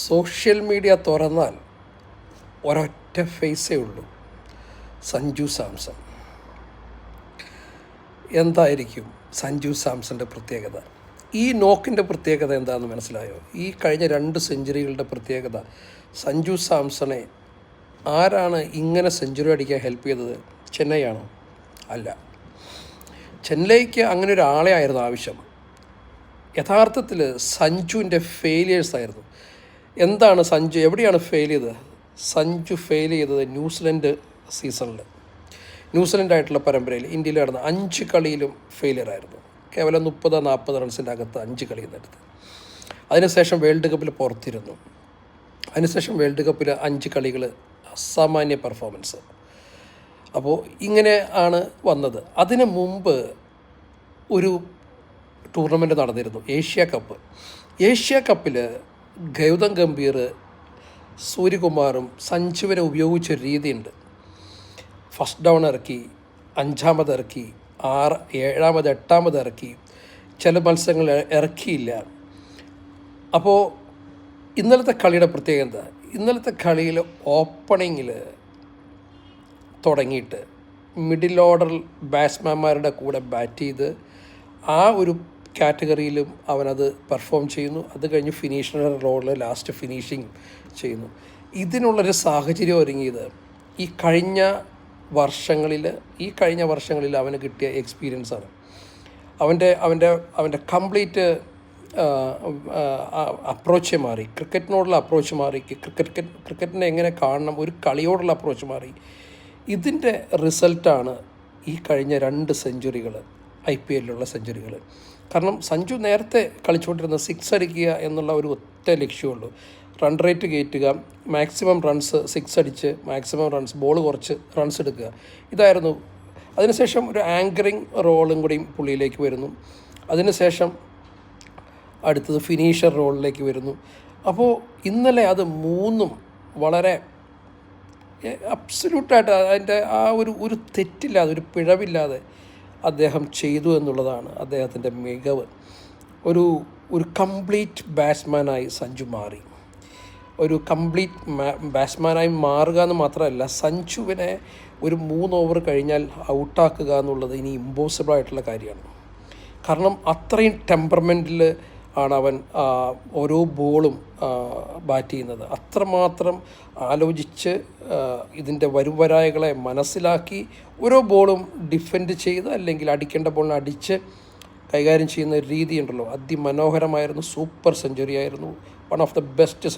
Social media തുറന്നാൽ ഒരൊറ്റ ഫേസേ ഉള്ളൂ, സഞ്ജു സാംസൺ. എന്തായിരിക്കും സഞ്ജു സാംസൻ്റെ പ്രത്യേകത? ഈ നോക്കിൻ്റെ പ്രത്യേകത എന്താണെന്ന് മനസ്സിലായോ? ഈ കഴിഞ്ഞ 2 സെഞ്ചുറികളുടെ പ്രത്യേകത, സഞ്ജു സാംസണെ ആരാണ് ഇങ്ങനെ സെഞ്ചുറി അടിക്കാൻ ഹെൽപ്പ് ചെയ്തത്? ചെന്നൈയാണോ? അല്ല, ചെന്നൈക്ക് അങ്ങനെ ഒരാളെ ആയിരുന്നു ആവശ്യം. യഥാർത്ഥത്തിൽ സഞ്ജുവിൻ്റെ ഫെയിലിയേഴ്സായിരുന്നു. എന്താണ് സഞ്ജു, എവിടെയാണ് ഫെയിൽ ചെയ്തത്? സഞ്ജു ഫെയിൽ ചെയ്തത് ന്യൂസിലൻഡ് സീസണിൽ, ന്യൂസിലൻഡായിട്ടുള്ള പരമ്പരയിൽ ഇന്ത്യയിൽ നടന്ന 5 കളിയിലും ഫെയിലിയറായിരുന്നു. കേവലം 30-40 റൺസിൻ്റെ അകത്ത് 5 കളിയിൽ നിന്നെടുത്ത്. അതിനുശേഷം വേൾഡ് കപ്പിൽ പുറത്തിരുന്നു. അതിനുശേഷം വേൾഡ് കപ്പിൽ 5 കളികൾ അസാമാന്യ പെർഫോമൻസ്. അപ്പോൾ ഇങ്ങനെ ആണ് വന്നത്. അതിന് മുമ്പ് ഒരു ടൂർണമെൻറ്റ് നടന്നിരുന്നു, ഏഷ്യ കപ്പ്. ഏഷ്യ കപ്പിൽ ഗൗതം ഗംഭീർ, സൂര്യകുമാറും സഞ്ജുവിനെ ഉപയോഗിച്ചൊരു രീതിയുണ്ട്. ഫസ്റ്റ് ഡൗൺ ഇറക്കി, 5ാമത് ഇറക്കി, 7ാമത് 8ാമത് ഇറക്കി, ചില മത്സരങ്ങൾ ഇറക്കിയില്ല. അപ്പോൾ ഇന്നലത്തെ കളിയുടെ പ്രത്യേകത, ഇന്നലത്തെ കളിയിൽ ഓപ്പണിങ്ങിൽ തുടങ്ങിയിട്ട് മിഡിൽ ഓർഡർ ബാറ്റ്സ്മാൻമാരുടെ കൂടെ ബാറ്റ് ചെയ്ത് ആ ഒരു കാറ്റഗറിയിലും അവനത് പെർഫോം ചെയ്യുന്നു. അത് കഴിഞ്ഞ് ഫിനിഷറുടെ റോളിൽ ലാസ്റ്റ് ഫിനിഷിങ് ചെയ്യുന്നു. ഇതിനുള്ളൊരു സാഹചര്യം ഒരുങ്ങിയത് ഈ കഴിഞ്ഞ വർഷങ്ങളിൽ അവന് കിട്ടിയ എക്സ്പീരിയൻസാണ്. അവൻ്റെ കംപ്ലീറ്റ് അപ്രോച്ച് മാറി, ക്രിക്കറ്റിനോടുള്ള അപ്രോച്ച് മാറി, ക്രിക്കറ്റിനെ എങ്ങനെ കാണണം, ഒരു കളിയോടുള്ള അപ്രോച്ച് മാറി. ഇതിൻ്റെ റിസൾട്ടാണ് ഈ കഴിഞ്ഞ 2 സെഞ്ചുറികൾ, IPLലുള്ള സെഞ്ചുറികൾ. കാരണം സഞ്ജു നേരത്തെ കളിച്ചുകൊണ്ടിരുന്ന 6 അടിക്കുക എന്നുള്ള ഒരു ഒറ്റ ലക്ഷ്യമുള്ളൂ. റൺ റേറ്റ് കയറ്റുക, മാക്സിമം റൺസ് 6 അടിച്ച് മാക്സിമം റൺസ്, ബോൾ കുറച്ച് റൺസ് എടുക്കുക, ഇതായിരുന്നു. അതിനുശേഷം ഒരു ആങ്കറിങ് റോളും കൂടി പുള്ളിയിലേക്ക് വരുന്നു. അതിനുശേഷം അടുത്തത് ഫിനിഷർ റോളിലേക്ക് വരുന്നു. അപ്പോൾ ഇന്നലെ അത് 3ഉം വളരെ അബ്സല്യൂട്ടായിട്ട് അതിൻ്റെ ആ ഒരു തെറ്റില്ലാതെ, ഒരു പിഴവില്ലാതെ അദ്ദേഹം ചെയ്തു എന്നുള്ളതാണ് അദ്ദേഹത്തിൻ്റെ മികവ്. ഒരു കംപ്ലീറ്റ് ബാറ്റ്സ്മാനായി സഞ്ജു മാറി. ഒരു കംപ്ലീറ്റ് ബാറ്റ്സ്മാനായി മാറുക എന്ന് മാത്രമല്ല, സഞ്ജുവിനെ ഒരു 3 ഓവർ കഴിഞ്ഞാൽ ഔട്ടാക്കുക എന്നുള്ളത് ഇനി ഇമ്പോസിബിളായിട്ടുള്ള കാര്യമാണ്. കാരണം അത്രയും ടെമ്പർമെൻറ്റിൽ ആണ് അവൻ ഓരോ ബോളും ബാറ്റ് ചെയ്യുന്നത്. അത്രമാത്രം ആലോചിച്ച് ഇതിൻ്റെ വരുംവരായകളെ മനസ്സിലാക്കി ഓരോ ബോളും ഡിഫെൻഡ് ചെയ്ത് അല്ലെങ്കിൽ അടിക്കേണ്ട ബോളിനെ അടിച്ച് കൈകാര്യം ചെയ്യുന്ന ഒരു രീതിയുണ്ടല്ലോ, അതിമനോഹരമായിരുന്നു. സൂപ്പർ സെഞ്ചുറി ആയിരുന്നു. One of the best